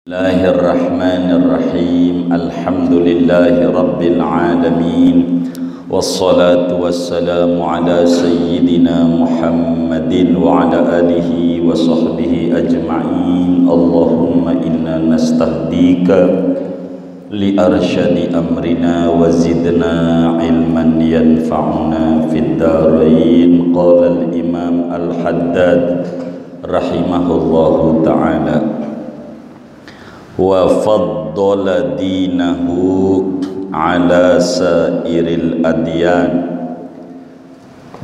Bismillahirrahmanirrahim. Alhamdulillahi rabbil alamin. Wassalatu wassalamu ala sayyidina Muhammadin wa ala alihi wa sahbihi ajma'in. Allahumma inna nastahdika li arsyadi amrina wa zidna ilman yanfa'una fid darain. Qala al-imam al-Haddad rahimahullahu ta'ala, wa faddala dinahu ala sairil adyan,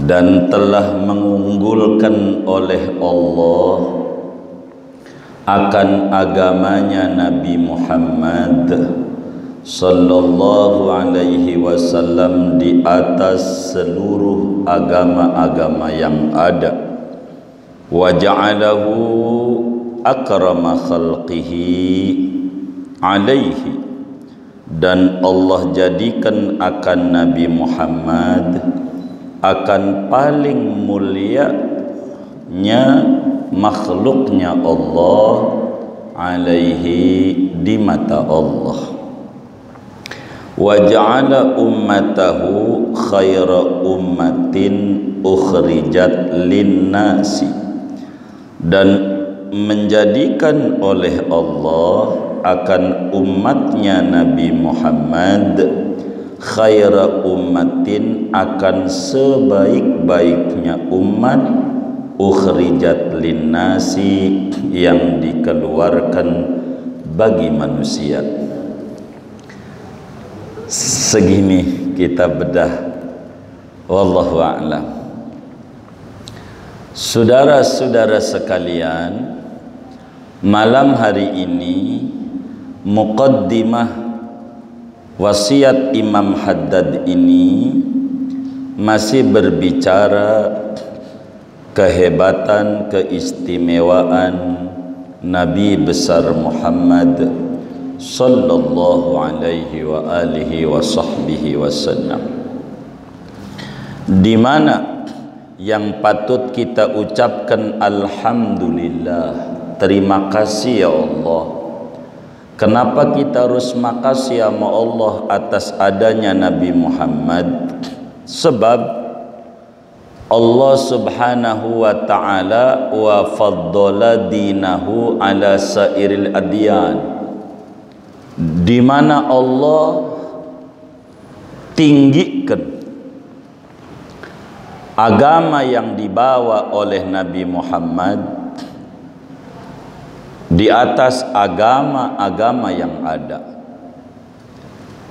dan telah mengunggulkan oleh Allah akan agamanya Nabi Muhammad sallallahu alaihi wasallam di atas seluruh agama-agama yang ada. Wa ja'alahu akrama khalqihi alaihi, dan Allah jadikan akan Nabi Muhammad akan paling mulianya makhluknya Allah alaihi, di mata Allah. Wa ja'ala ummatahu khaira ummatin ukhrijat linnasi, dan menjadikan oleh Allah akan umatnya Nabi Muhammad khaira ummatin, akan sebaik-baiknya umat ukhrijat linnasi, yang dikeluarkan bagi manusia. Segini kita bedah, wallahu a'lam. Saudara-saudara sekalian, malam hari ini muqaddimah wasiat Imam Haddad ini masih berbicara kehebatan, keistimewaan Nabi besar Muhammad sallallahu alaihi wa alihi wa sahbihi wasallam, di mana yang patut kita ucapkan alhamdulillah, terima kasih ya Allah. Kenapa kita harus makasih sama Allah atas adanya Nabi Muhammad? Sebab Allah subhanahu wa ta'ala wa faddala dinahu ala sairil adyan, di mana Allah tinggikan agama yang dibawa oleh Nabi Muhammad di atas agama-agama yang ada.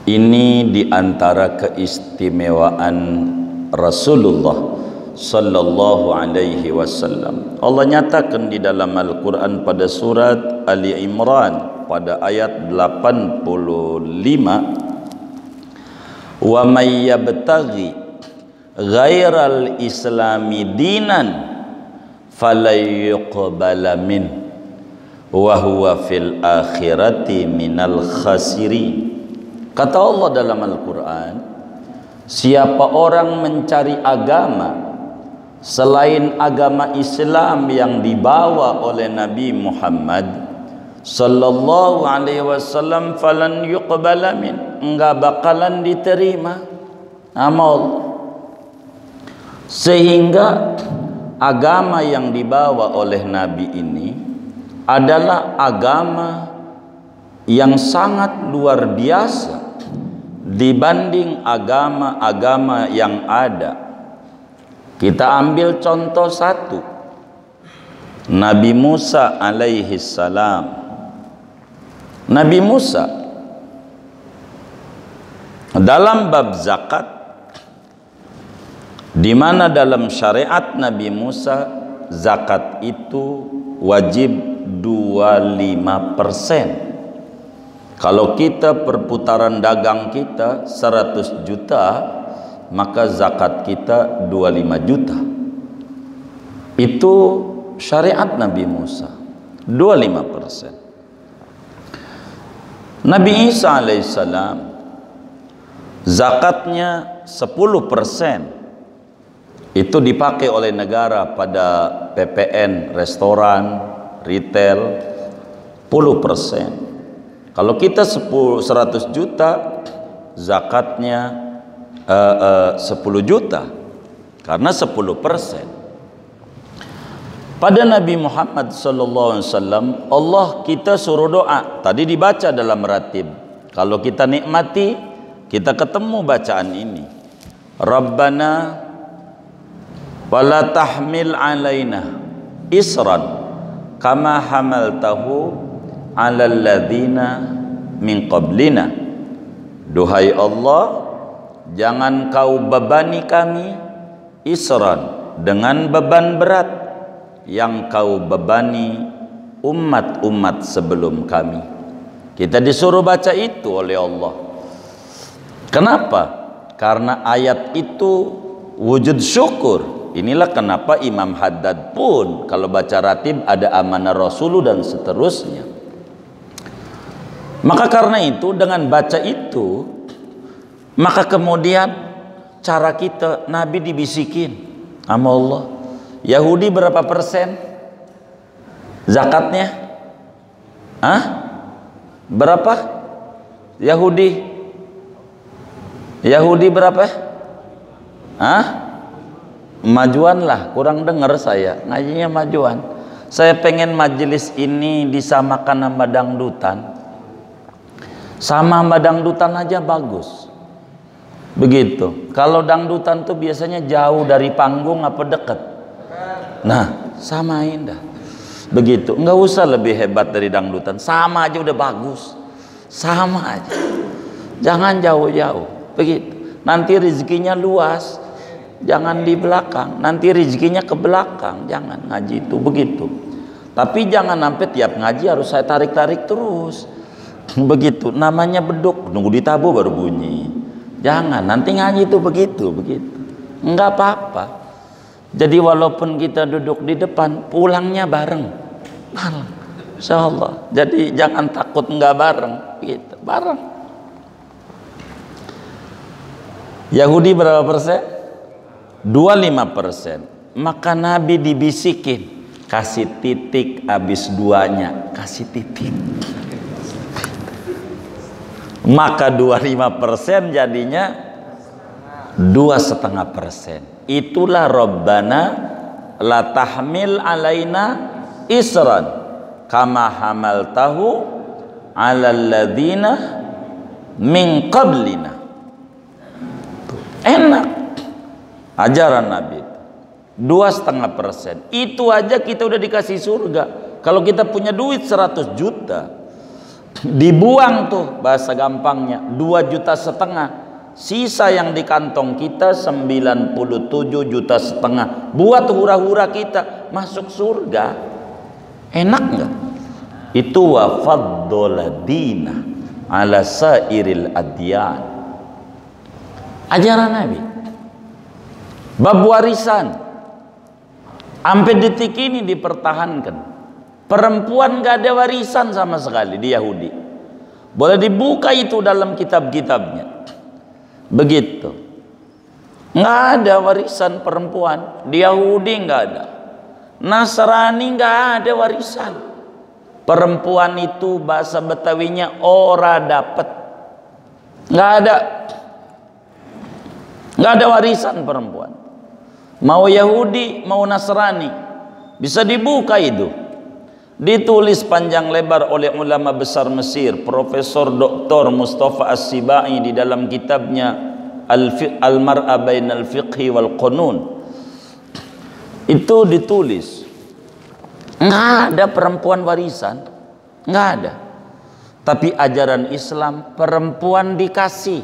Ini diantara keistimewaan Rasulullah sallallahu alaihi wasallam. Allah nyatakan di dalam Al-Quran pada surat Ali Imran pada ayat 85, wa may yabtaghi ghairal islami dinan falayuqbala min wa huwa fil akhirati minal khasirin. Kata Allah dalam Al-Quran, siapa orang mencari agama selain agama Islam yang dibawa oleh Nabi Muhammad sallallahu alaihi wasallam, falan yuqbala min, enggak bakalan diterima amal. Sehingga agama yang dibawa oleh Nabi ini adalah agama yang sangat luar biasa dibanding agama-agama yang ada. Kita ambil contoh satu, Nabi Musa alaihi salam. Nabi Musa dalam bab zakat, di mana dalam syariat Nabi Musa zakat itu wajib 25%. Kalau kita perputaran dagang kita 100 juta, maka zakat kita 25 juta. Itu syariat Nabi Musa, 25%. Nabi Isa alaihissalam zakatnya 10%. Itu dipakai oleh negara pada PPN, restoran, retail, 10%. Kalau kita 100 juta, zakatnya 10 juta, karena 10%. Pada Nabi Muhammad SAW, Allah kita suruh doa. Tadi dibaca dalam ratib. Kalau kita nikmati, kita ketemu bacaan ini. Rabbana wala tahmil alaina isran kama hamaltahu alal ladzina min qablina. Duhai Allah, jangan kau bebani kami isran, dengan beban berat yang kau bebani umat-umat sebelum kami. Kita disuruh baca itu oleh Allah. Kenapa? Karena ayat itu wujud syukur. Inilah kenapa Imam Haddad pun kalau baca ratib ada amanah Rasul dan seterusnya. Maka karena itu, dengan baca itu, maka kemudian cara kita, Nabi dibisikin sama Allah, Yahudi berapa persen zakatnya? Berapa? Yahudi berapa? Majuan lah, kurang dengar saya ngajinya majuan. Saya pengen majelis ini disamakan sama dangdutan. Sama dangdutan aja bagus. Begitu. Kalau dangdutan tuh biasanya jauh dari panggung apa deket. Nah, samain dah. Begitu. Nggak usah lebih hebat dari dangdutan. Sama aja udah bagus. Sama aja. Jangan jauh-jauh. Begitu. Nanti rezekinya luas. Jangan di belakang. Nanti rezekinya ke belakang. Jangan ngaji itu begitu. Tapi jangan sampai tiap ngaji harus saya tarik-tarik terus. Begitu. Namanya beduk. Nunggu ditabuh baru bunyi. Jangan. Nanti ngaji itu begitu. Enggak apa-apa. Jadi walaupun kita duduk di depan, pulangnya bareng. Insyaallah. Jadi jangan takut enggak bareng, gitu. Bareng. Yahudi berapa persen? 25%. Maka Nabi dibisikin, kasih titik habis duanya, kasih titik. Maka 25% jadinya 2,5%. Itulah Rabbana la tahmil alaina isran kama hamaltahu alal ladzina min qablina. Enak ajaran Nabi. 2,5%. Itu aja kita udah dikasih surga. Kalau kita punya duit 100 juta, dibuang tuh bahasa gampangnya 2,5 juta. Sisa yang di kantong kita 97,5 juta. Buat hura-hura kita masuk surga. Enak nggak? Itu wa faddala dina ala sairil adyan. Ajaran Nabi. Bab warisan sampai detik ini dipertahankan. Perempuan nggak ada warisan sama sekali di Yahudi. Boleh dibuka itu dalam kitab-kitabnya. Begitu. Nggak ada warisan perempuan di Yahudi, nggak ada. Nasrani nggak ada warisan perempuan. Itu bahasa Betawinya ora dapet. Nggak ada warisan perempuan. Mau Yahudi mau Nasrani bisa dibuka itu. Ditulis panjang lebar oleh ulama besar Mesir, Profesor Dr. Mustafa As-Sibai di dalam kitabnya Al-Mar'a Bainal Fiqhi wal Qunun. Itu ditulis. Nggak ada perempuan warisan, nggak ada. Tapi ajaran Islam perempuan dikasih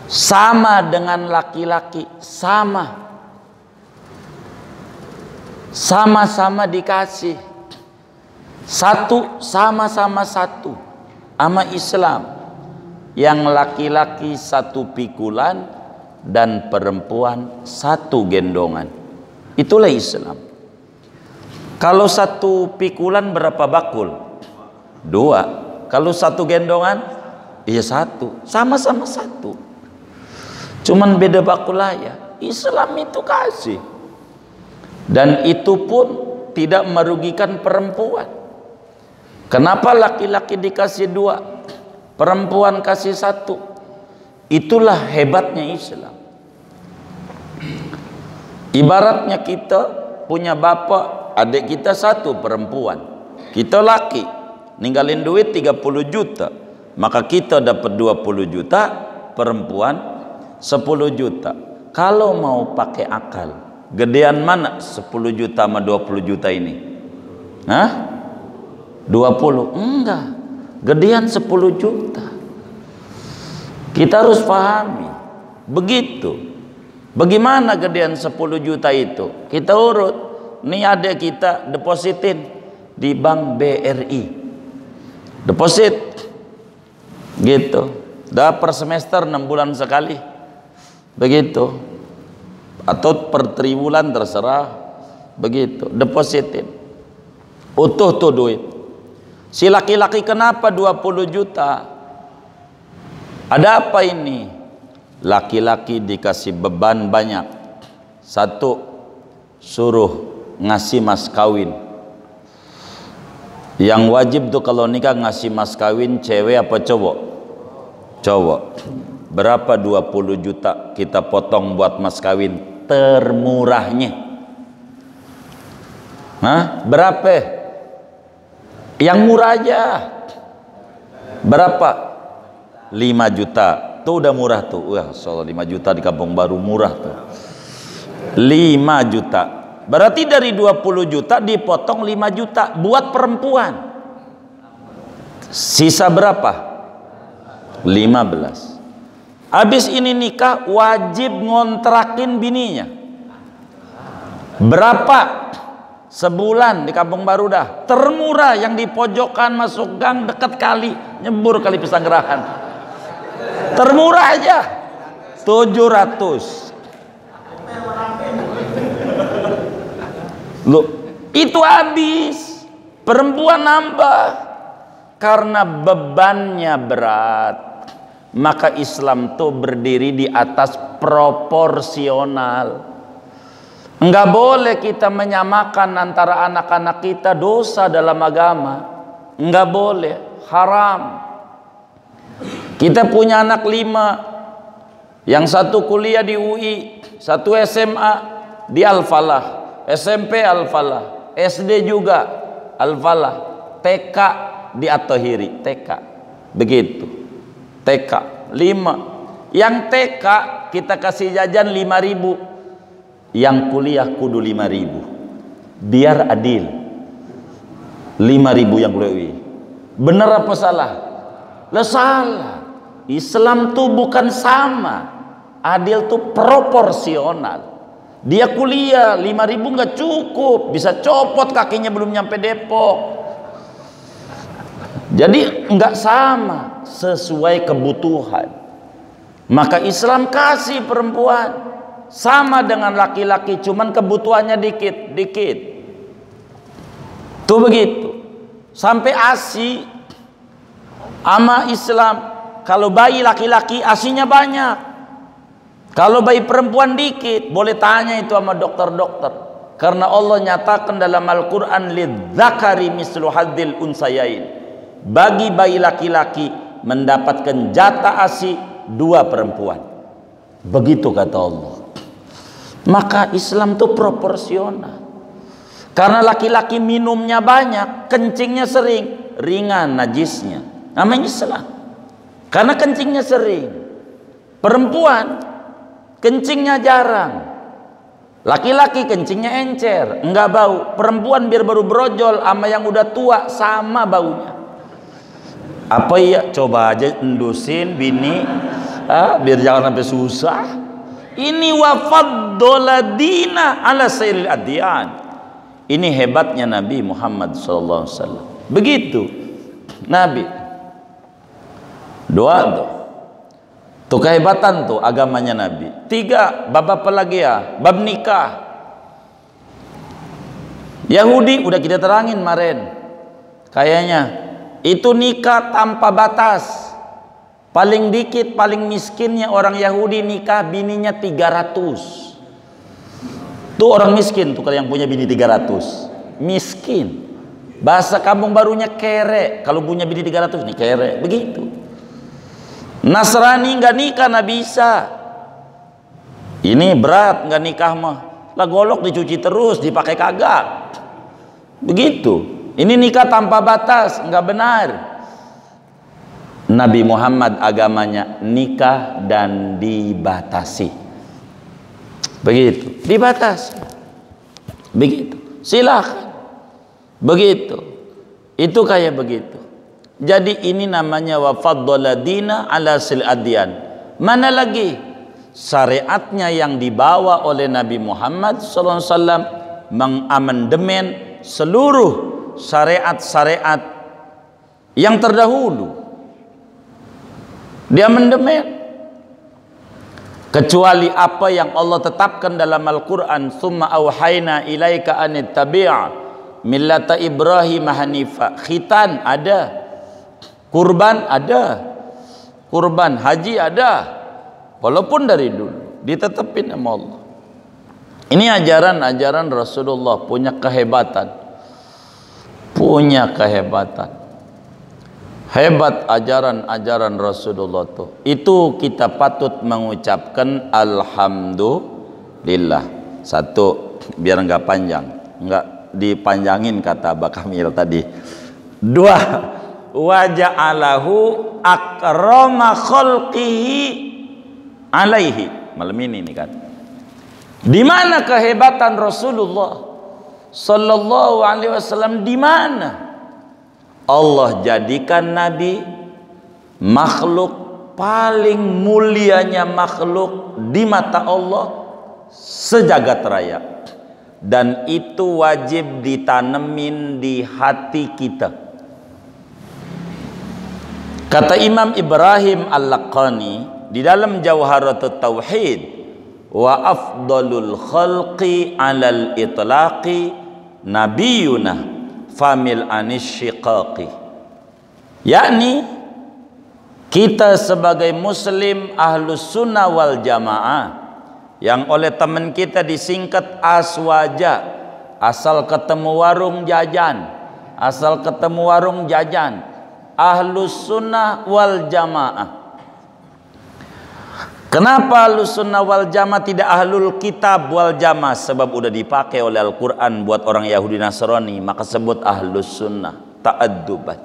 sama dengan laki-laki, sama-sama dikasih sama-sama satu sama Islam. Yang laki-laki 1 pikulan dan perempuan 1 gendongan. Itulah Islam. Kalau 1 pikulan berapa bakul? 2. Kalau 1 gendongan, iya 1. Sama-sama 1. Cuman beda bakul aja. Islam itu kasih. Dan itu pun tidak merugikan perempuan. Kenapa laki-laki dikasih 2, perempuan kasih 1? Itulah hebatnya Islam. Ibaratnya kita punya bapak, adik kita 1 perempuan, kita laki, ninggalin duit 30 juta, maka kita dapat 20 juta, perempuan 10 juta. Kalau mau pakai akal, gedean mana 10 juta sama 20 juta ini? Hah? 20? Enggak, gedean 10 juta. Kita harus pahami begitu. Bagaimana gedean 10 juta itu? Kita urut. Nih ada kita depositin di Bank BRI. Deposit. Gitu. Dah per semester 6 bulan sekali. Begitu. Atau per triwulan terserah. Begitu. Depositin. Utuh tuh duit. Si laki-laki kenapa 20 juta? Ada apa ini? Laki-laki dikasih beban banyak. 1, suruh ngasih mas kawin. Yang wajib tuh kalau nikah ngasih mas kawin cewek apa cowok? Cowok. Berapa 20 juta kita potong buat mas kawin termurahnya? Hah? Berapa? Yang murah aja. Berapa? 5 juta. Tuh udah murah tuh. Wah, soal 5 juta di Kampung Baru murah tuh. 5 juta. Berarti dari 20 juta dipotong 5 juta buat perempuan. Sisa berapa? 15. Habis ini nikah wajib ngontrakin bininya. Berapa? Sebulan di Kampung Baru dah. Termurah yang di pojokan masuk gang dekat kali, nyebur kali Pesanggerahan. Termurah aja 700. Loh, itu habis. Perempuan nambah karena bebannya berat. Maka Islam tuh berdiri di atas proporsional. Enggak boleh kita menyamakan antara anak-anak kita, dosa dalam agama. Enggak boleh, haram. Kita punya anak 5, yang 1 kuliah di UI, 1 SMA di Al-Falah, SMP Al-Falah, SD juga Al-Falah, TK di At-Tahiri, TK. Begitu. TK 5. Yang TK kita kasih jajan 5.000. Yang kuliah kudu 5.000. Biar adil. 5.000 yang kuliah UI. Benar apa salah? Lah salah. Islam tuh bukan sama, adil tuh proporsional. Dia kuliah 5.000 nggak cukup, bisa copot kakinya belum nyampe Depok. Jadi nggak sama, sesuai kebutuhan. Maka Islam kasih perempuan sama dengan laki-laki, cuman kebutuhannya dikit. Tuh begitu. Sampai ASI ama Islam. Kalau bayi laki-laki asinya banyak. Kalau bayi perempuan dikit. Boleh tanya itu sama dokter-dokter. Karena Allah nyatakan dalam Al-Quran, lidzakari mislu hadzil unsayain. Bagi bayi laki-laki mendapatkan jatah asi 2 perempuan. Begitu kata Allah. Maka Islam itu proporsional. Karena laki-laki minumnya banyak, kencingnya sering, ringan najisnya. Namanya Islam. Karena kencingnya sering. Perempuan kencingnya jarang. Laki-laki kencingnya encer, enggak bau. Perempuan biar baru brojol sama yang udah tua sama baunya. Apa iya? Coba aja endusin bini, biar jangan sampai susah. Ini wafaddoladina ala sayyidil adyan. Ini hebatnya Nabi Muhammad SAW. Begitu Nabi. Doa tuh. Tuh kehebatan tuh agamanya Nabi. 3, bab apa lagi ya? Bab nikah. Yahudi udah kita terangin kemarin. Kayaknya itu nikah tanpa batas. Paling dikit, paling miskinnya orang Yahudi nikah bininya 300. Tuh orang miskin tuh kalau yang punya bini 300. Miskin. Bahasa kampung barunya kere. Kalau punya bini 300 nih kere. Begitu. Nasrani nggak nikah nggak bisa. Ini berat nggak nikah mah. Lah golok dicuci terus, dipakai kagak. Begitu. Ini nikah tanpa batas, nggak benar. Nabi Muhammad agamanya nikah dan dibatasi. Begitu, dibatasi. Begitu. Silakan. Begitu. Itu kayak begitu. Jadi ini namanya wa faddala dina ala sil adyan. Mana lagi syariatnya yang dibawa oleh Nabi Muhammad SAW mengamandemen seluruh syariat-syariat yang terdahulu. Dia mendemen kecuali apa yang Allah tetapkan dalam Al-Quran. Tsumma auhayna ilaika an ittabi' millata Ibrahim hanifa. Khitan ada, kurban ada, kurban haji ada, walaupun dari dulu ditetapin sama Allah. Ini ajaran-ajaran Rasulullah punya kehebatan, punya kehebatan. Hebat ajaran-ajaran Rasulullah tuh. Itu kita patut mengucapkan alhamdulillah. Satu, biar nggak panjang, nggak dipanjangin kata Abah Kamil tadi. Dua, wa ja'alahu akrama khalqihi alaihi. Malam ini nih kan. Di mana kehebatan Rasulullah sallallahu alaihi wasallam? Di mana? Allah jadikan Nabi makhluk paling mulianya makhluk di mata Allah sejagat raya, dan itu wajib ditanemin di hati kita. Kata Imam Ibrahim Al-Laqani di dalam Jawharatut Tauhid, wa afdalul khalqi alal itlaqi nabiyuna famil anis syiqaqi, yakni kita sebagai muslim ahlus sunnah wal jamaah yang oleh teman kita disingkat aswaja, asal ketemu warung jajan, asal ketemu warung jajan, ahlus sunnah wal jamaah. Kenapa ahlus sunnah wal jamaah tidak ahlul kitab wal jamaah? Sebab udah dipakai oleh Al-Quran buat orang Yahudi Nasrani, maka sebut ahlus sunnah ta'adduban.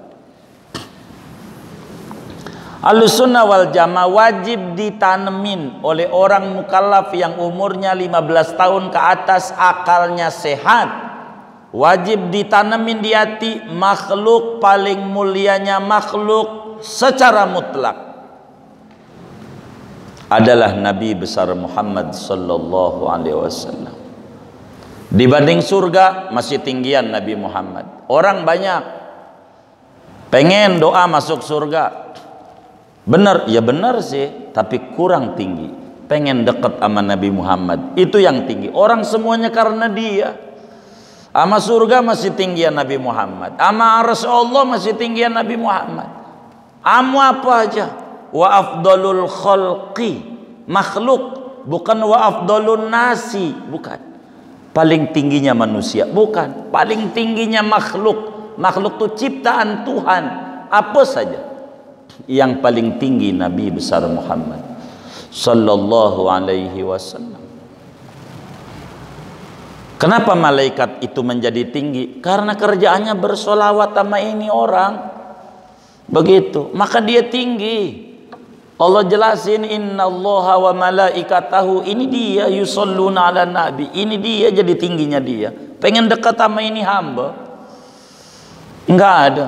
Ahlus sunnah wal jamaah wajib ditanemin oleh orang mukallaf yang umurnya 15 tahun ke atas, akalnya sehat. Wajib ditanemin di hati makhluk paling mulianya makhluk secara mutlak adalah Nabi besar Muhammad sallallahu alaihi wasallam. Dibanding surga masih tinggian Nabi Muhammad. Orang banyak pengen doa masuk surga. Benar, ya benar sih, tapi kurang tinggi. Pengen dekat sama Nabi Muhammad, itu yang tinggi. Orang semuanya karena dia. Ama surga masih tinggian Nabi Muhammad. Ama arsy Allah masih tinggian Nabi Muhammad. Amu apa aja? Wa afdalul khalqi, makhluk, bukan wa afdalun nasi, bukan. Paling tingginya manusia, bukan. Paling tingginya makhluk. Makhluk itu ciptaan Tuhan. Apa saja. Yang paling tinggi Nabi besar Muhammad sallallahu alaihi wasallam. Kenapa malaikat itu menjadi tinggi? Karena kerjaannya bersolawat sama ini orang. Begitu, maka dia tinggi. Allah jelasin innallaha wa malaikatahu, ini dia yusholluna ala nabi, ini dia jadi tingginya dia. Pengen dekat sama ini hamba, enggak ada.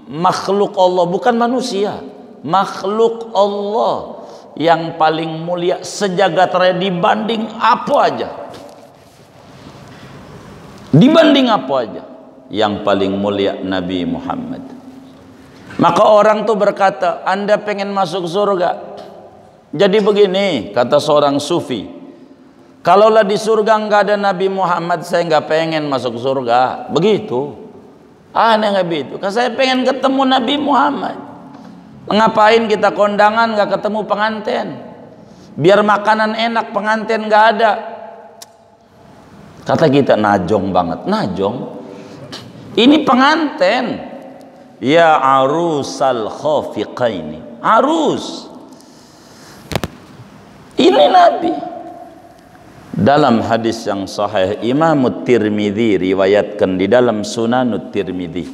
Makhluk Allah, bukan manusia, makhluk Allah yang paling mulia sejagat raya dibanding apa aja. Dibanding apa aja, yang paling mulia Nabi Muhammad. Maka orang tuh berkata, Anda pengen masuk surga, jadi begini, kata seorang sufi, kalaulah di surga nggak ada Nabi Muhammad, saya nggak pengen masuk surga. Begitu. Aneh nggak begitu? Kan saya pengen ketemu Nabi Muhammad. Ngapain kita kondangan nggak ketemu pengantin? Biar makanan enak, pengantin nggak ada. Kata kita najong banget, najong. Ini pengantin. Ya arusal khafiqaini. Arus. Ini Nabi. Dalam hadis yang sahih Imam Tirmidzi riwayatkan di dalam Sunan Tirmidzi.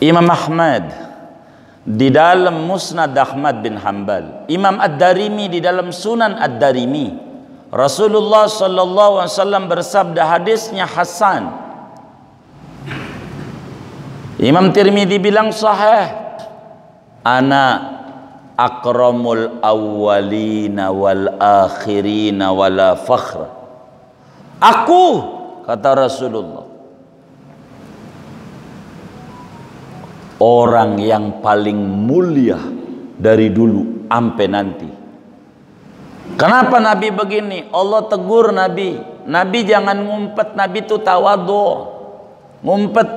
Imam Ahmad di dalam Musnad Ahmad bin Hanbal. Imam Ad-Darimi di dalam Sunan Ad-Darimi. Rasulullah sallallahu alaihi wasallam bersabda, hadisnya hasan. Imam Tirmidzi bilang sahih. Ana akramul awwalina wal akhirina wala fakhra. Aku, kata Rasulullah, orang yang paling mulia dari dulu sampai nanti. Kenapa Nabi begini? Allah tegur Nabi. Nabi jangan ngumpet. Nabi itu tawadhu. Ngumpet.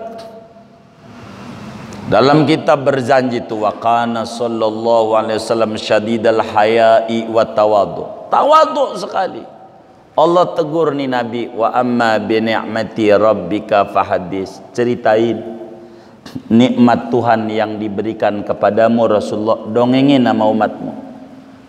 Dalam kitab berjanji itu, wa kana sallallahu alaihi wasallam syadidal haya'i wa tawadhu. Tawadhu sekali. Allah tegur nih Nabi, wa amma bi ni'mati rabbika fahadis. Ceritain nikmat Tuhan yang diberikan kepadamu Rasulullah, dongengin nama umatmu.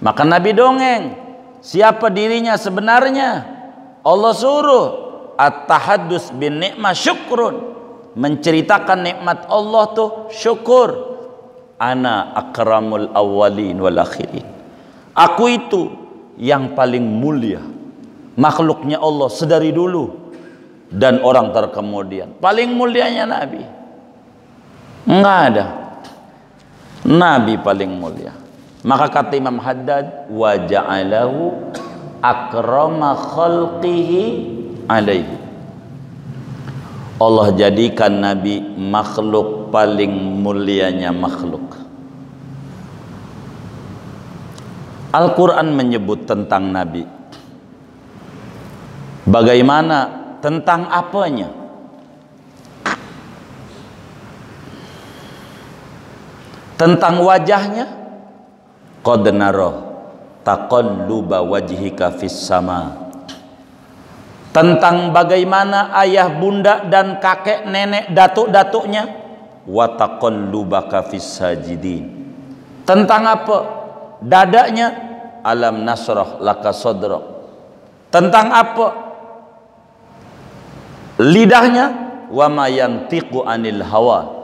Maka Nabi dongeng siapa dirinya sebenarnya. Allah suruh at-tahaddus bin ni'mah syukrun, menceritakan nikmat Allah tuh syukur. Ana akramul awwalin wal akhirin. Aku itu yang paling mulia makhluknya Allah sedari dulu dan orang terkemudian. Paling mulianya Nabi. Enggak ada. Nabi paling mulia. Maka kata Imam Haddad, wa ja'alahu akrama khalqihi alaihi. Allah jadikan Nabi makhluk paling mulianya makhluk. Al-Quran menyebut tentang Nabi. Bagaimana? Tentang apanya? Tentang wajahnya. Qad nara taqalluba wajhika fis sama. Tentang bagaimana ayah bunda dan kakek nenek datuk-datuknya. Wa taqallubaka fis sajidin. Tentang apa? Dadanya. Alam nasrah laka sadrak. Tentang apa? Lidahnya. Wa ma yantiqu anil hawa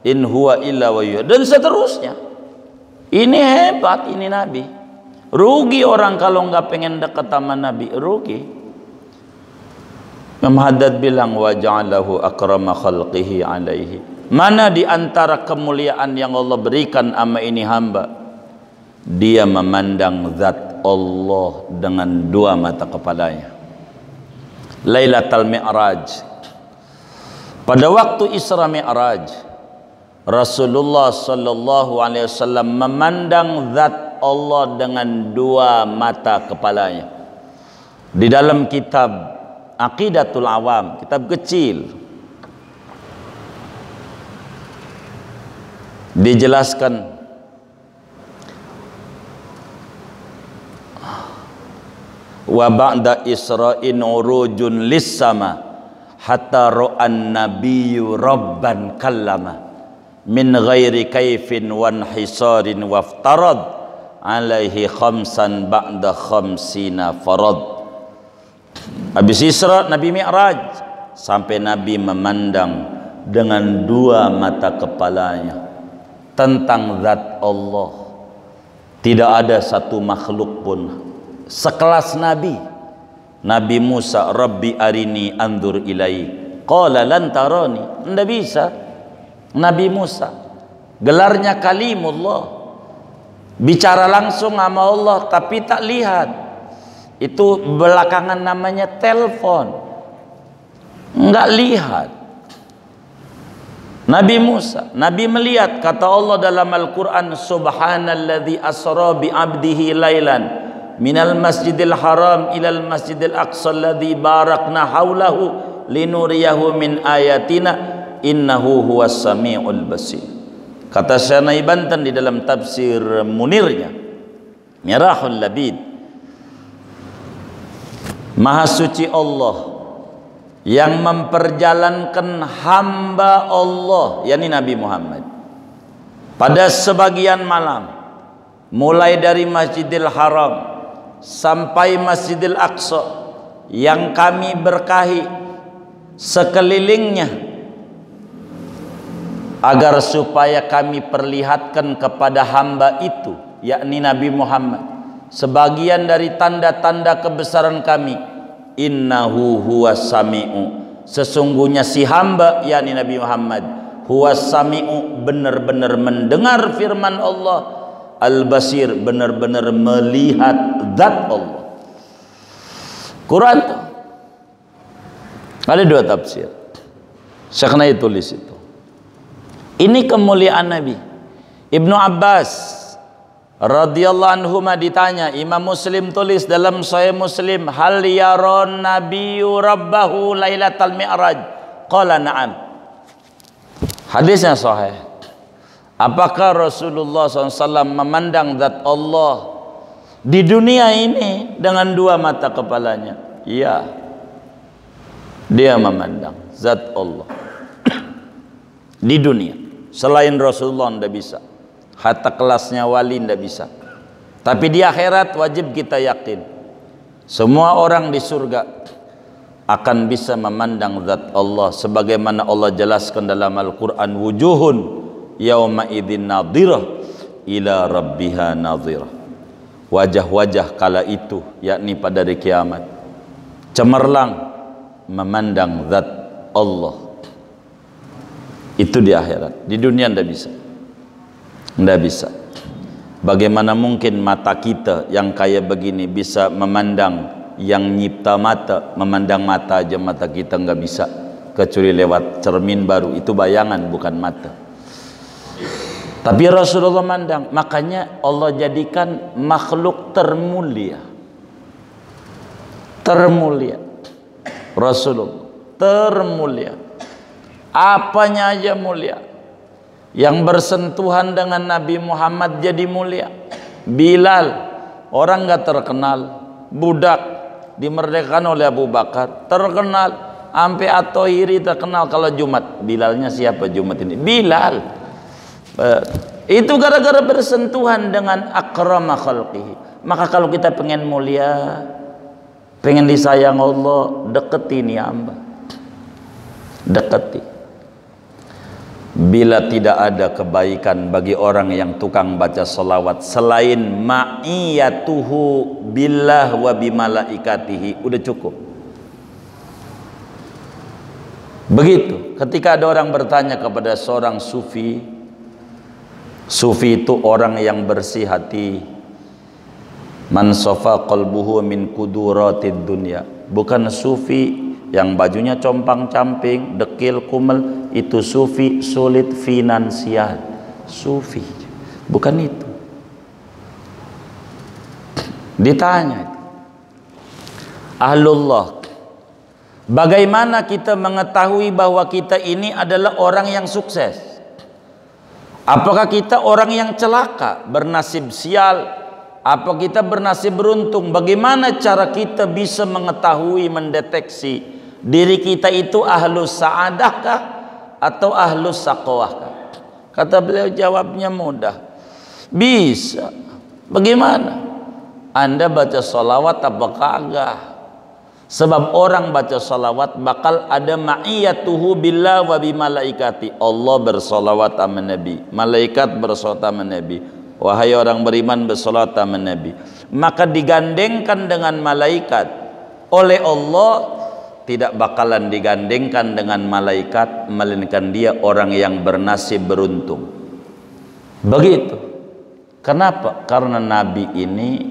in huwa illa wahyu, dan seterusnya. Ini hebat, ini Nabi. Rugi orang kalau nggak pengen dekat sama Nabi, rugi. Imam Haddad bilang wa ja'alahu akrama khalqihi alaihi. Mana di antara kemuliaan yang Allah berikan sama ini hamba? Dia memandang zat Allah dengan dua mata kepalanya. Lailatul Mi'raj. Pada waktu Isra Mi'raj, Rasulullah sallallahu alaihi wasallam memandang zat Allah dengan dua mata kepalanya. Di dalam kitab Aqidatul Awam, kitab kecil, dijelaskan wa ba'da Isra'in urujun lis sama hatta ra'an nabiyyu rabban kallama min ghairi kaifin wan hisarin waftarad alaihi khamsan ba'da khamsina farad. Habis Isra Nabi Mi'raj sampai Nabi memandang dengan dua mata kepalanya tentang zat Allah. Tidak ada satu makhluk pun sekelas Nabi. Nabi Musa, Rabbi arini andur ilai. Qala lan tarani. Tidak bisa. Nabi Musa, gelarnya kalimullah, bicara langsung sama Allah tapi tak lihat. Itu belakangan namanya telepon, enggak lihat. Nabi Musa, Nabi melihat, kata Allah dalam Al-Quran, subhanalladzi asra bi abdihi lailan minal masjidil haram ilal masjidil aqsa alladzi barakna haulahu linuriyahu min ayatina innahu huwas sami'ul basir. Kata Syekh Banten di dalam tafsir Munirnya, Mirahul Labid, Maha suci Allah yang memperjalankan hamba Allah, yakni Nabi Muhammad, pada sebagian malam, mulai dari Masjidil Haram sampai Masjidil Aqsa, yang kami berkahi sekelilingnya, agar supaya kami perlihatkan kepada hamba itu, yakni Nabi Muhammad, sebagian dari tanda-tanda kebesaran kami. Innahu huwas sami'u, sesungguhnya si hamba, yakni Nabi Muhammad, huwas sami'u, benar-benar mendengar firman Allah, al-basir, benar-benar melihat zat Allah. Quran tuh ada dua tafsir, Syekhna tulis itu. Ini kemuliaan Nabi. Ibnu Abbas radhiyallahu anhu ditanya, Imam Muslim tulis dalam Sahih Muslim, hal yaron nabiyyu rabbahu lailatal mi'raj, qala na'am. Hadisnya sahih. Apakah Rasulullah SAW memandang zat Allah di dunia ini dengan dua mata kepalanya? Iya, dia memandang zat Allah di dunia. Selain Rasulullah tidak bisa, hatta kelasnya wali tidak bisa. Tapi di akhirat wajib kita yakin, semua orang di surga akan bisa memandang zat Allah, sebagaimana Allah jelaskan dalam Al-Quran, wujuhun yauma idzin nadhirah ila rabbiha nadhirah. Wajah-wajah kala itu, yakni pada hari kiamat, cemerlang memandang zat Allah. Itu di akhirat. Di dunia tidak bisa, tidak bisa. Bagaimana mungkin mata kita yang kayak begini bisa memandang yang nyipta mata? Memandang mata aja mata kita nggak bisa, kecuali lewat cermin baru. Itu bayangan, bukan mata. Tapi Rasulullah mandang, makanya Allah jadikan makhluk termulia. Termulia Rasulullah, termulia. Apanya aja mulia. Yang bersentuhan dengan Nabi Muhammad jadi mulia. Bilal, orang nggak terkenal, budak dimerdekakan oleh Abu Bakar, terkenal. Sampai At-Tahiri terkenal kalau Jumat. Bilalnya siapa Jumat ini? Bilal. Itu gara-gara bersentuhan dengan akrama khalqihi. Maka kalau kita pengen mulia, pengen disayang Allah, deketi nih hamba, deketi. Bila tidak ada kebaikan bagi orang yang tukang baca salawat selain ma'iyatuhu billah wa bimalaikatihi, udah cukup. Begitu ketika ada orang bertanya kepada seorang sufi, sufi itu orang yang bersih hati, man safa qalbuhu min kuduratid dunya, bukan sufi yang bajunya compang-camping, dekil, kumel. Itu sufi sulit finansial, sufi bukan itu. Ditanya ahlullah, bagaimana kita mengetahui bahwa kita ini adalah orang yang sukses? Apakah kita orang yang celaka, bernasib sial? Apa kita bernasib beruntung? Bagaimana cara kita bisa mengetahui, mendeteksi diri kita itu ahlus sa'adahkah atau ahlus saqawahkah? Kata beliau, jawabnya mudah, bisa. Bagaimana? Anda baca salawat apa kagak? Sebab orang baca salawat bakal ada ma'iyatuhu billah wa bimalaikati. Allah bersalawat sama Nabi, malaikat bersalawat sama Nabi. Wahai orang beriman, bersalawat sama Nabi. Maka digandengkan dengan malaikat oleh Allah, tidak bakalan digandengkan dengan malaikat, melainkan dia orang yang bernasib beruntung. Begitu. Kenapa? Karena Nabi ini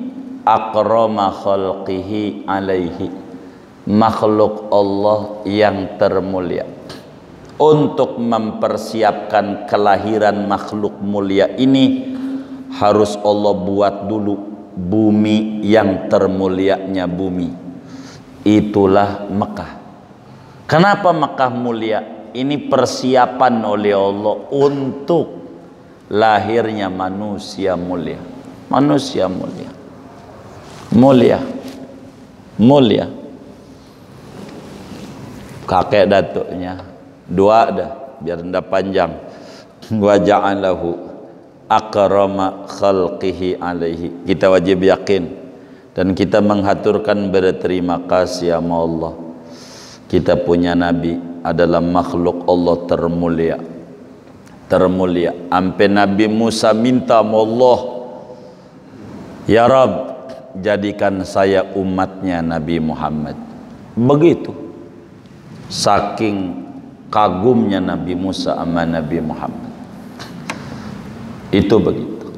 akrama khalqihi alaihi, makhluk Allah yang termulia. Untuk mempersiapkan kelahiran makhluk mulia ini, harus Allah buat dulu bumi yang termulianya bumi. Itulah Mekah. Kenapa Mekah mulia? Ini persiapan oleh Allah untuk lahirnya manusia mulia. Manusia mulia, mulia, mulia. kakek datuknya, dua dah biar ndak panjang. Wa ja'alahu akrama khalqihi alaihi. Kita wajib yakin dan kita menghaturkan berterima kasih sama Allah. Kita punya nabi adalah makhluk Allah termulia. Termulia. Sampai Nabi Musa minta sama Allah, ya Rab, jadikan saya umatnya Nabi Muhammad. Begitu. Saking kagumnya Nabi Musa sama Nabi Muhammad. Itu begitu.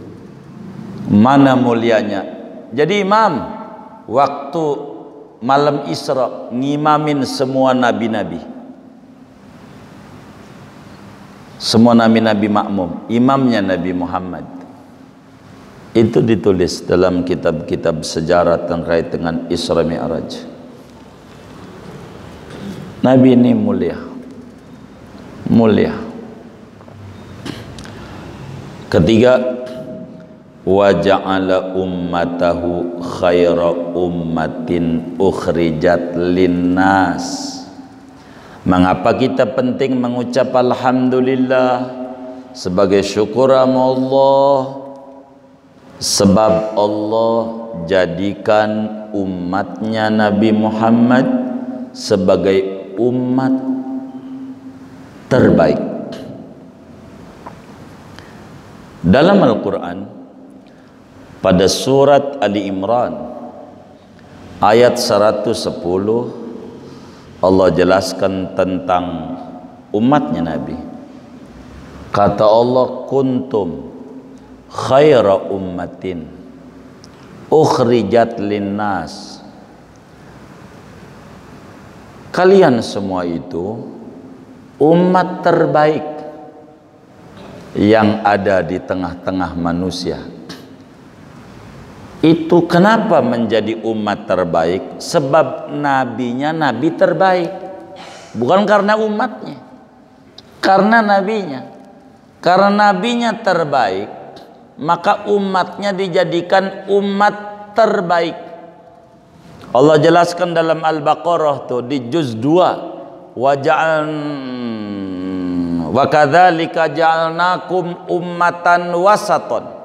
Mana mulianya. Jadi imam waktu malam Isra ngimamin semua nabi-nabi. Semua nabi-nabi makmum, imamnya Nabi Muhammad. Itu ditulis dalam kitab-kitab sejarah terkait dengan Isra Mi'raj. Nabi ini mulia. Mulia. Ketiga, wa ja'ala ummatahu khaira ummatin ukhrijat linnas. Mengapa kita penting mengucap alhamdulillah sebagai syukur sama Allah? Sebab Allah jadikan umatnya Nabi Muhammad sebagai umat terbaik. Dalam Al-Quran pada surat Ali Imran ayat 110 Allah jelaskan tentang umatnya Nabi. Kata Allah, kuntum khaira ummatin ukhrijat linnas. Kalian semua itu umat terbaik yang ada di tengah-tengah manusia. Itu kenapa menjadi umat terbaik? Sebab nabinya nabi terbaik. Bukan karena umatnya, karena nabinya. Karena nabinya terbaik, maka umatnya dijadikan umat terbaik. Allah jelaskan dalam Al-Baqarah tuh di juz 2, wa kadzalika ja'alnakum ummatan wasaton.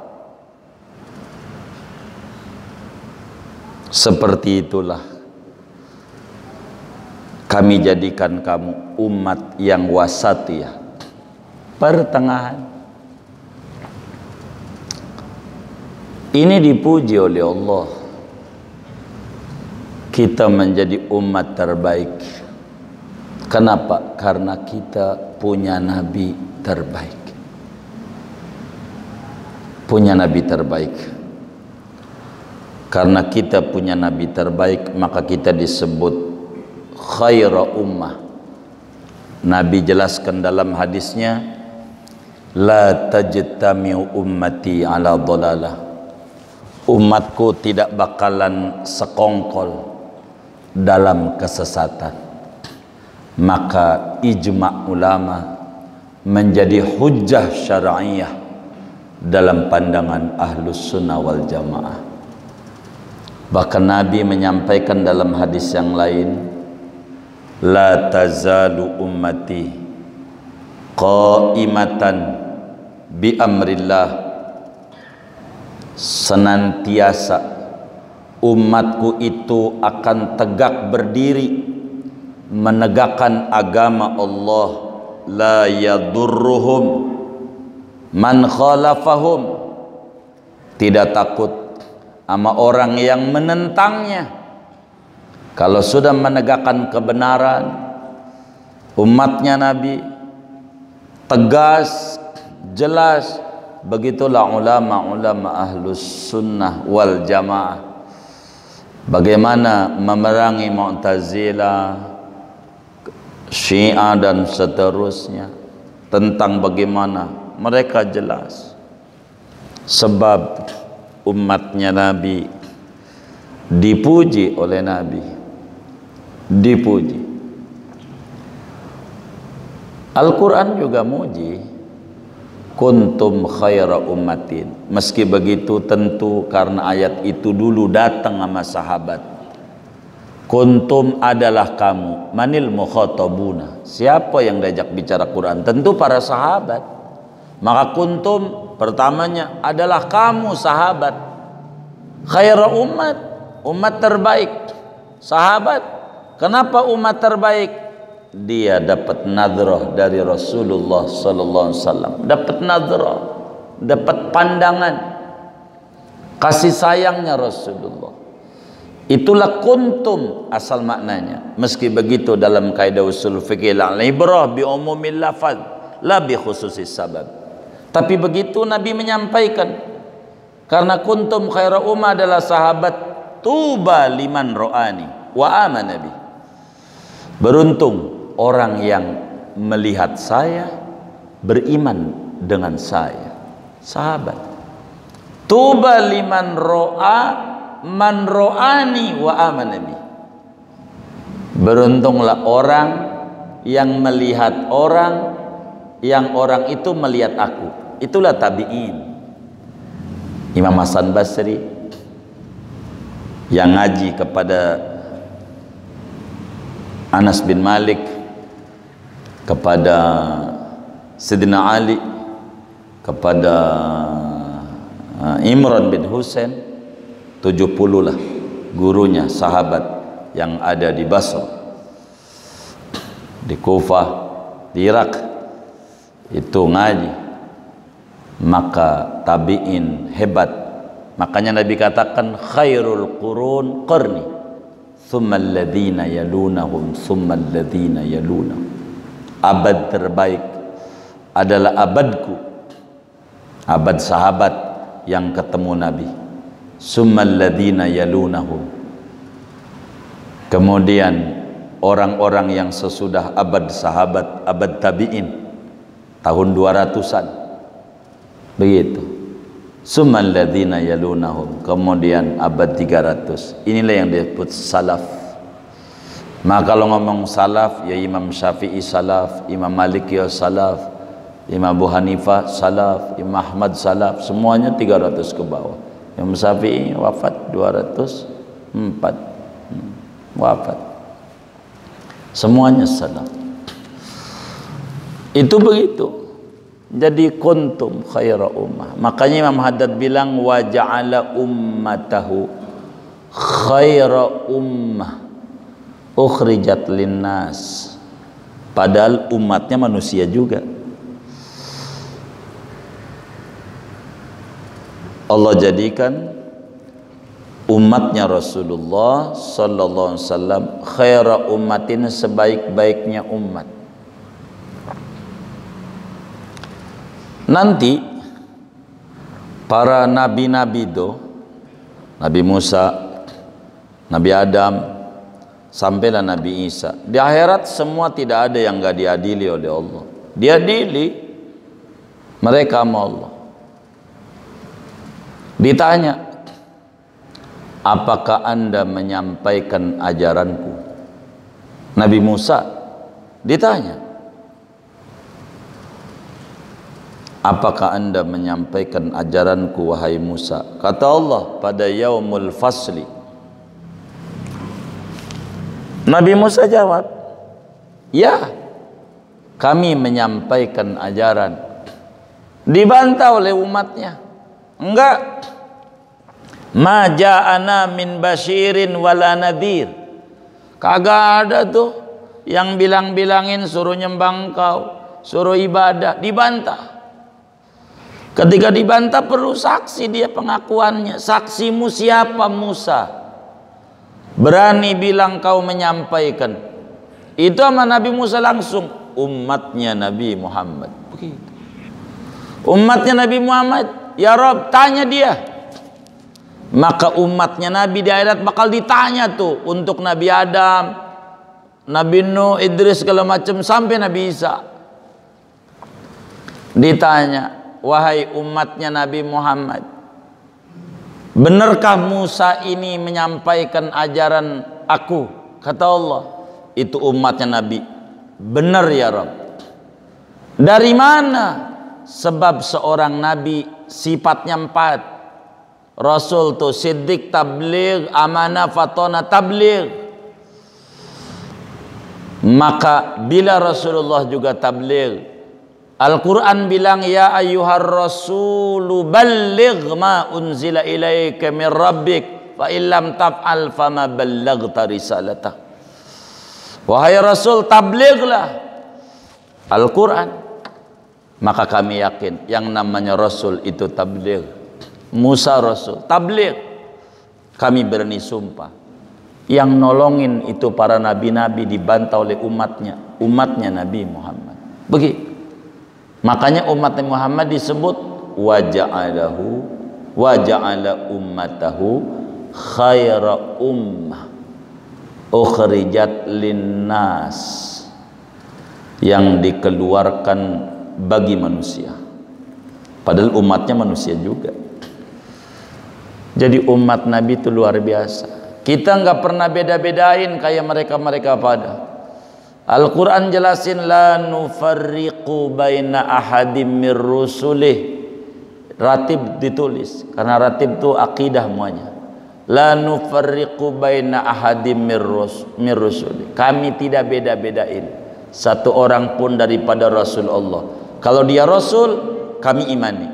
Seperti itulah kami jadikan kamu umat yang wasatiyah, pertengahan. Ini dipuji oleh Allah. Kita menjadi umat terbaik. Kenapa? Karena kita punya nabi terbaik. Punya nabi terbaik. Karena kita punya nabi terbaik, maka kita disebut khaira ummah. Nabi jelaskan dalam hadisnya, la tajtami'u ummati ala dhalalah. Umatku tidak bakalan sekongkol dalam kesesatan. Maka ijma' ulama menjadi hujjah syar'iyah dalam pandangan ahlus sunnah wal jamaah. Bahkan Nabi menyampaikan dalam hadis yang lain, la tazalu ummati qaimatan bi amrillah. Senantiasa umatku itu akan tegak berdiri menegakkan agama Allah. La yadurruhum man khalafahum. Tidak takut sama orang yang menentangnya. Kalau sudah menegakkan kebenaran, umatnya Nabi tegas, jelas. Begitulah ulama-ulama ahlus sunnah wal jamaah. Bagaimana memerangi Mu'tazilah, Syiah dan seterusnya. Tentang bagaimana mereka jelas. Sebab umatnya Nabi dipuji oleh Nabi, dipuji. Al-Quran juga muji, kuntum khaira ummatin. Meski begitu tentu karena ayat itu dulu datang sama sahabat, Kuntum adalah kamu. Manil mukhatabuna, siapa yang diajak bicara Quran? Tentu para sahabat. Maka kuntum pertamanya adalah kamu sahabat. Khairu umat, umat terbaik. Sahabat, kenapa umat terbaik? Dia dapat nadrah dari Rasulullah sallallahu alaihi wasallam, dapat nadrah, dapat pandangan kasih sayangnya Rasulullah. Itulah kuntum asal maknanya. Meski begitu dalam kaidah usul fikih al-ibrah bi umumil lafaz la bi khususis sabab. Tapi begitu Nabi menyampaikan, karena kuntum khairu ummah adalah sahabat, tuba liman ro'ani wa amana bi. Beruntung orang yang melihat saya, beriman dengan saya. Sahabat. Tuba liman ro'a man ro'ani wa amana bi. Beruntunglah orang yang melihat orang, yang orang itu melihat aku. Itulah tabi'in. Imam Hasan Basri yang ngaji kepada Anas bin Malik, kepada Sayyidina Ali, kepada Imran bin Husain, 70 lah gurunya sahabat yang ada di Basra, di Kufah, di Irak, itu ngaji. Maka tabi'in hebat. Makanya Nabi katakan khairul qurun qarni thumma alladhina yalunahum thumma alladhina yalunahum. Abad terbaik adalah abadku, abad sahabat yang ketemu Nabi. Thumma alladhina yalunahum. Kemudian orang-orang yang sesudah abad sahabat, abad tabi'in, tahun 200-an. Begitu. Summal ladzina yalunahum, kemudian abad 300. Inilah yang disebut salaf. Maka kalau ngomong salaf, ya Imam Syafi'i salaf, Imam Malik ya salaf, Imam Abu Hanifah salaf, Imam Ahmad salaf, semuanya 300 ke bawah. Imam Syafi'i wafat 204. Wafat. Semuanya salaf. Itu begitu. Jadi kuntum khaira ummah. Makanya Imam Haddad bilang wa ja'ala ummatahu khaira ummah ukhrijat linnas. Padahal umatnya manusia juga. Allah jadikan umatnya Rasulullah sallallahu alaihi wasallam khaira ummatin, sebaik-baiknya umat. Nanti para nabi-nabi itu, Nabi Musa, Nabi Adam, sampailah Nabi Isa. Di akhirat semua tidak ada yang gak diadili oleh Allah. Diadili mereka sama Allah. Ditanya, apakah anda menyampaikan ajaranku? Nabi Musa ditanya, apakah anda menyampaikan ajaranku wahai Musa? Kata Allah, pada yaumul fasli. Nabi Musa jawab, ya, kami menyampaikan ajaran. Dibantah oleh umatnya, enggak. Ma ja'ana min basyirin wala nadhir. Kagak ada tuh yang bilang-bilangin suruh nyembah engkau, suruh ibadah. Dibantah. Ketika dibantah perlu saksi, dia pengakuannya. Saksimu siapa Musa? Berani bilang kau menyampaikan. Itu sama Nabi Musa langsung, umatnya Nabi Muhammad. Begitu. Umatnya Nabi Muhammad, ya Rob, tanya dia. Maka umatnya Nabi di akhirat bakal ditanya tuh, untuk Nabi Adam, Nabi Nuh, Idris, segala macam, sampai Nabi Isa. Ditanya, wahai umatnya Nabi Muhammad, benarkah Musa ini menyampaikan ajaran aku? Kata Allah, itu umatnya Nabi, benar ya Rabb. Dari mana? Sebab seorang Nabi sifatnya 4. Rasul tuh siddiq, tabligh, amanah, fatona, tabligh. Maka bila Rasulullah juga tabligh, Al-Quran bilang ya ayyuhar rasulu balligh ma unzila ilaika min rabbik fa illam taf'al fama ballaghta risalatah. Wahai Rasul, tablighlah Al-Quran. Maka kami yakin yang namanya Rasul itu tabligh. Musa Rasul, tabligh. Kami berani sumpah, yang nolongin itu para nabi-nabi dibantah oleh umatnya Nabi Muhammad. Begitu. Makanya umat Muhammad disebut waja'ala ummatahu khaira ummah ukhrijat linnas, yang dikeluarkan bagi manusia. Padahal umatnya manusia juga. Jadi umat Nabi itu luar biasa. Kita nggak pernah beda-bedain kayak mereka-mereka pada. Al-Quran jelasin la nufarriqu baina ahadim mir rusulih. Ratib ditulis karena ratib itu akidah semuanya. La nufarriqu baina ahadim mir rusulih. Kami tidak beda-bedain satu orang pun daripada Rasul Allah. Kalau dia Rasul, kami imani.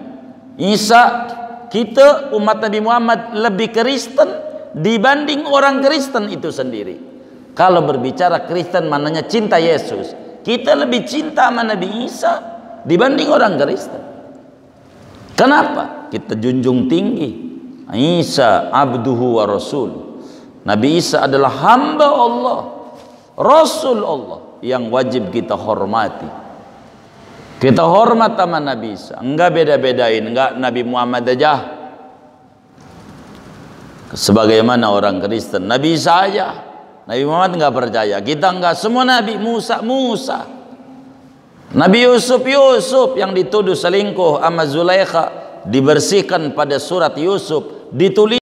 Isa, kita umat Nabi Muhammad lebih Kristen dibanding orang Kristen itu sendiri. Kalau berbicara Kristen maknanya cinta Yesus, kita lebih cinta sama Nabi Isa dibanding orang Kristen. Kenapa? Kita junjung tinggi Isa abduhu wa rasul. Nabi Isa adalah hamba Allah, Rasul Allah yang wajib kita hormati. Kita hormat sama Nabi Isa, enggak beda-bedain, enggak Nabi Muhammad aja sebagaimana orang Kristen, Nabi Isa aja. Nabi Muhammad enggak percaya, kita enggak. Semua Nabi, Musa, Nabi Yusuf yang dituduh selingkuh sama Zulaikha, dibersihkan pada surat Yusuf, ditulis